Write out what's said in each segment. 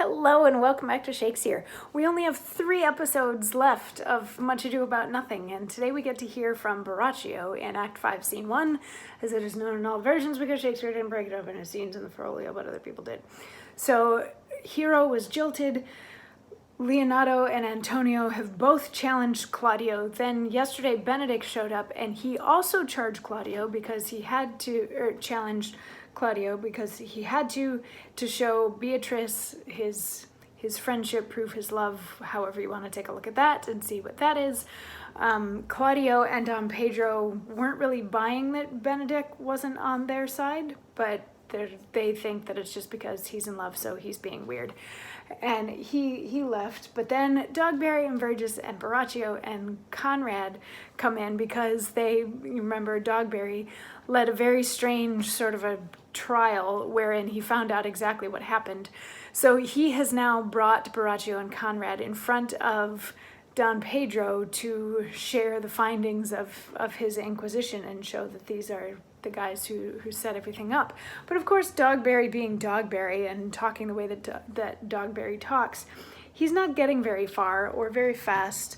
Hello and welcome back to Shakesyear. We only have 3 episodes left of Much Ado About Nothing, and today we get to hear from Borachio in Act 5, Scene 1, as it is known in all versions because Shakespeare didn't break it up into scenes in the folio, but other people did. So, Hero was jilted. Leonardo and Antonio have both challenged Claudio. Then yesterday Benedict showed up and he also charged Claudio because he had to, challenged Claudio because he had to show Beatrice his friendship, prove his love, however you want to take a look at that and see what that is. Claudio and Don Pedro weren't really buying that Benedict wasn't on their side, but they think that it's just because he's in love, so he's being weird. And he left, but then Dogberry and Verges and Borachio and Conrad come in because you remember Dogberry led a very strange sort of a trial wherein he found out exactly what happened. So he has now brought Borachio and Conrad in front of Don Pedro to share the findings of his inquisition and show that these are the guys who set everything up. But of course, Dogberry being Dogberry and talking the way that Dogberry talks, he's not getting very far or very fast.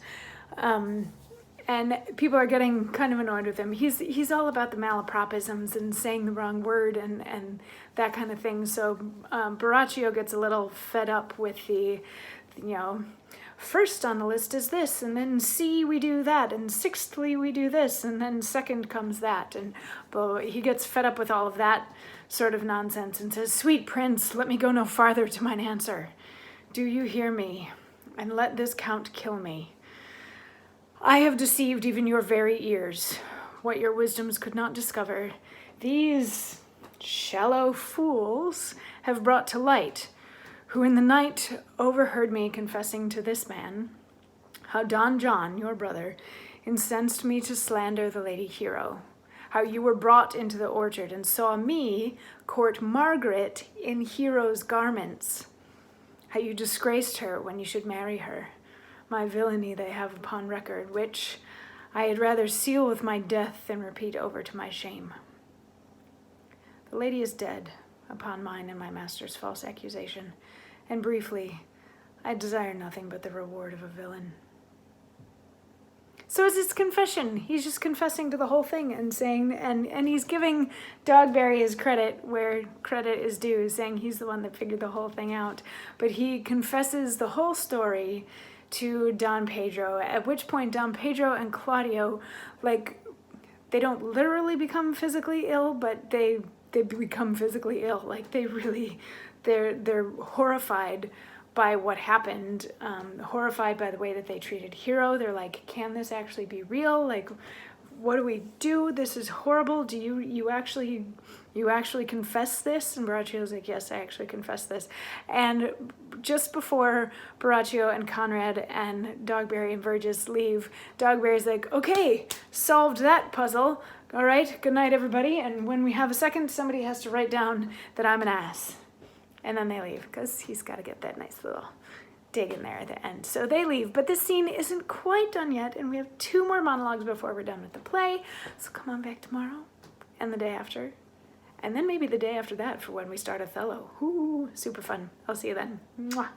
And people are getting kind of annoyed with him. He's all about the malapropisms and saying the wrong word and that kind of thing. So Borachio gets a little fed up with the, first on the list is this, and then C, we do that, and sixthly, we do this, and then second comes that. But he gets fed up with all of that sort of nonsense and says, "Sweet prince, let me go no farther to mine answer. Do you hear me? And let this count kill me. I have deceived even your very ears. What your wisdoms could not discover, these shallow fools have brought to light, who in the night overheard me confessing to this man how Don John, your brother, incensed me to slander the lady Hero, how you were brought into the orchard and saw me court Margaret in Hero's garments, how you disgraced her when you should marry her. My villainy they have upon record, which I had rather seal with my death than repeat over to my shame. The lady is dead upon mine and my master's false accusation, and briefly, I desire nothing but the reward of a villain." So it's his confession. He's just confessing to the whole thing and saying, and he's giving Dogberry his credit where credit is due, saying he's the one that figured the whole thing out. But he confesses the whole story to Don Pedro, at which point Don Pedro and Claudio, they don't literally become physically ill, but they become physically ill. They're horrified by what happened, horrified by the way that they treated Hero. They're like, can this actually be real? What do we do? This is horrible. Do you actually confess this? And Borachio's like, yes, I actually confess this. And just before Borachio and Conrad and Dogberry and Verges leave, Dogberry's like, okay, solved that puzzle. All right, good night, everybody. And when we have a second, somebody has to write down that I'm an ass. And then they leave because he's got to get that nice little dig in there at the end. So they leave, but this scene isn't quite done yet, and we have 2 more monologues before we're done with the play. So come on back tomorrow and the day after, and then maybe the day after that for when we start Othello. Ooh, super fun. I'll see you then. Mwah.